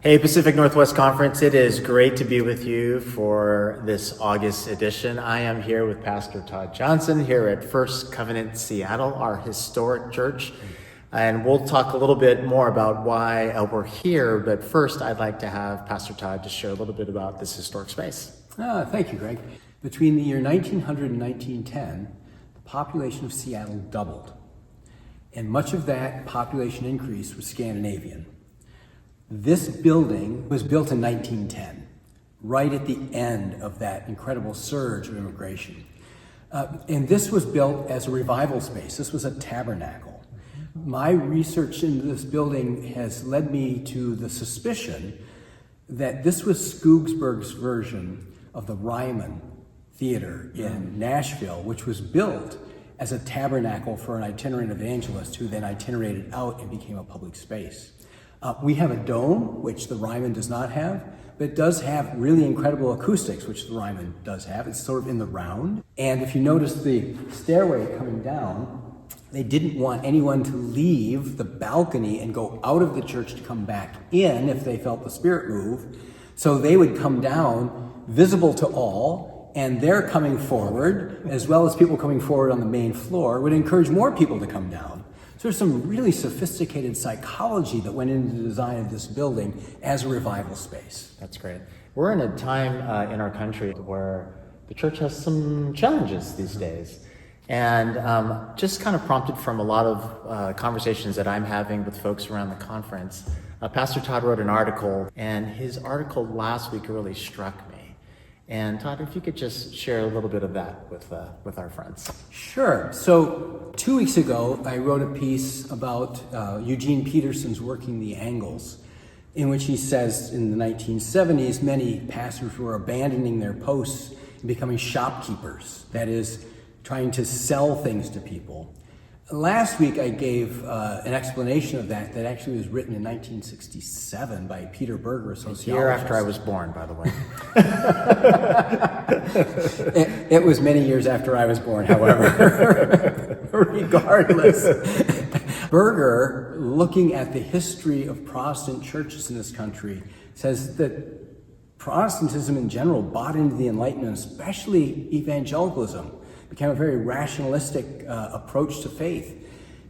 Hey, Pacific Northwest Conference, it is great to be with you for this August edition. I am here with Pastor Todd Johnson here at First Covenant Seattle, our historic church. And we'll talk a little bit more about why we're here, but first I'd like to have Pastor Todd just share a little bit about this historic space. Thank you, Greg. Between the year 1900 and 1910, the population of Seattle doubled. And much of that population increase was Scandinavian. This building was built in 1910, right at the end of that incredible surge of immigration. And this was built as a revival space. This was a tabernacle. My research into this building has led me to the suspicion that this was Skogsberg's version of the Ryman Theater in Nashville, which was built as a tabernacle for an itinerant evangelist who then itinerated out and became a public space. We have a dome, which the Ryman does not have, but it does have really incredible acoustics, which the Ryman does have. It's sort of in the round. And if you notice the stairway coming down, they didn't want anyone to leave the balcony and go out of the church to come back in if they felt the Spirit move. So they would come down, visible to all, and they're coming forward, as well as people coming forward on the main floor, would encourage more people to come down. So there's some really sophisticated psychology that went into the design of this building as a revival space. That's great. We're in a time in our country where the church has some challenges these days. And just kind of prompted from a lot of conversations that I'm having with folks around the conference, Pastor Todd wrote an article, and his article last week really struck me. And Todd, if you could just share a little bit of that with our friends. Sure. So 2 weeks ago, I wrote a piece about Eugene Peterson's Working the Angles, in which he says in the 1970s, many pastors were abandoning their posts and becoming shopkeepers, that is, trying to sell things to people. Last week, I gave an explanation of that actually was written in 1967 by Peter Berger, a sociologist. A year after I was born, by the way. It was many years after I was born, however. Regardless. Berger, looking at the history of Protestant churches in this country, says that Protestantism in general bought into the Enlightenment, especially evangelicalism, became a very rationalistic approach to faith.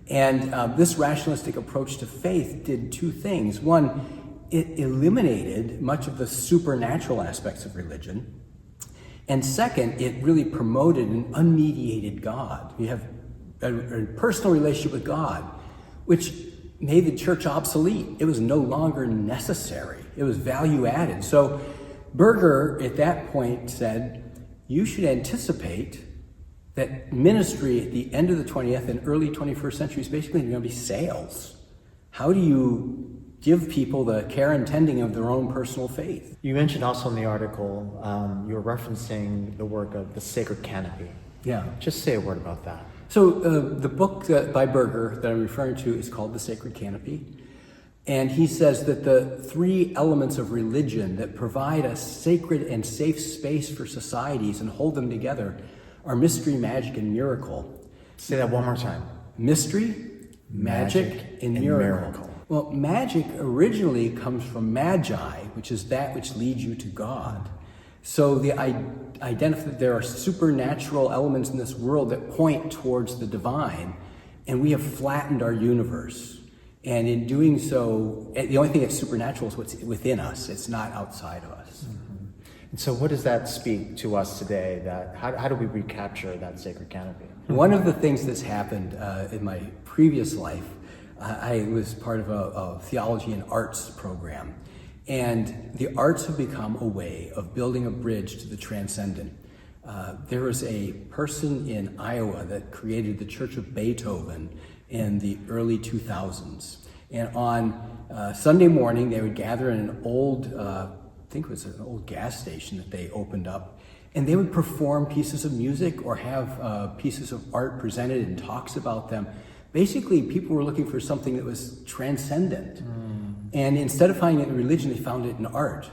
And this rationalistic approach to faith did two things. One, it eliminated much of the supernatural aspects of religion. And second, it really promoted an unmediated God. You have a personal relationship with God, which made the church obsolete. It was no longer necessary. It was value added. So Berger at that point said, you should anticipate that ministry at the end of the 20th and early 21st century is basically going to be sales. How do you give people the care and tending of their own personal faith? You mentioned also in the article, you were referencing the work of the Sacred Canopy. Yeah. Just say a word about that. So the book by Berger that I'm referring to is called The Sacred Canopy. And he says that the three elements of religion that provide a sacred and safe space for societies and hold them together are mystery, magic, and miracle. Say that one more time. Mystery, magic, and miracle. Well, magic originally comes from magi, which is that which leads you to God. So the identify that there are supernatural elements in this world that point towards the divine, and we have flattened our universe. And in doing so, the only thing that's supernatural is what's within us. It's not outside of us. Mm-hmm. And so what does that speak to us today? That how do we recapture that sacred canopy? One of the things that's happened in my previous life, I was part of a theology and arts program. And the arts have become a way of building a bridge to the transcendent. There was a person in Iowa that created the Church of Beethoven in the early 2000s. And on Sunday morning, they would gather in an old, I think it was an old gas station that they opened up, and they would perform pieces of music or have pieces of art presented and talks about them. Basically, people were looking for something that was transcendent. And instead of finding it in religion, they found it in art.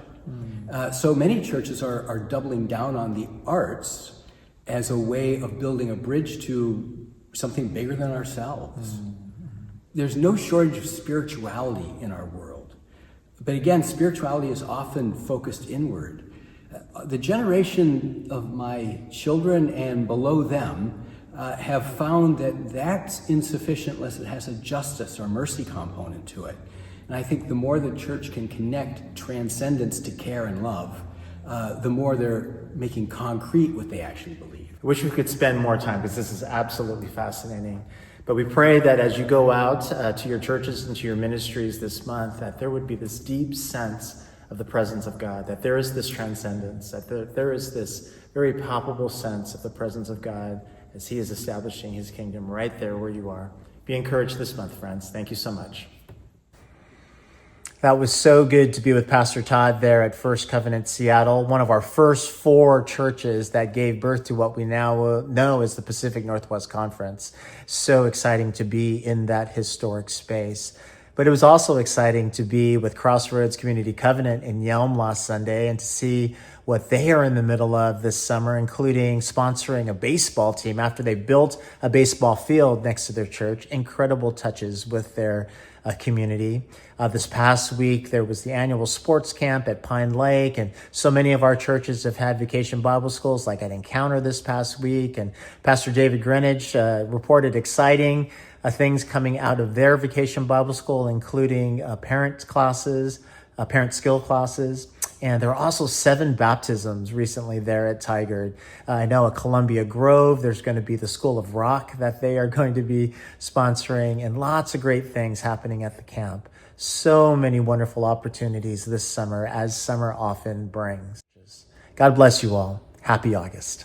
So many churches are doubling down on the arts as a way of building a bridge to something bigger than ourselves. There's no shortage of spirituality in our world. But again, spirituality is often focused inward. The generation of my children and below them have found that that's insufficient unless it has a justice or mercy component to it. And I think the more the church can connect transcendence to care and love, the more they're making concrete what they actually believe. I wish we could spend more time because this is absolutely fascinating. But we pray that as you go out to your churches and to your ministries this month, that there would be this deep sense of the presence of God, that there is this transcendence, that there is this very palpable sense of the presence of God as he is establishing his kingdom right there where you are. Be encouraged this month, friends. Thank you so much. That was so good to be with Pastor Todd there at First Covenant Seattle, one of our first 4 churches that gave birth to what we now know as the Pacific Northwest Conference. So exciting to be in that historic space. But it was also exciting to be with Crossroads Community Covenant in Yelm last Sunday and to see what they are in the middle of this summer, including sponsoring a baseball team after they built a baseball field next to their church. Incredible touches with their community. This past week, there was the annual sports camp at Pine Lake, and so many of our churches have had vacation Bible schools like at Encounter this past week, and Pastor David Greenidge reported exciting things coming out of their vacation Bible school, including parent classes, parent skill classes. And there are also 7 baptisms recently there at Tigard. I know at Columbia Grove, there's going to be the School of Rock that they are going to be sponsoring, and lots of great things happening at the camp. So many wonderful opportunities this summer, as summer often brings. God bless you all. Happy August.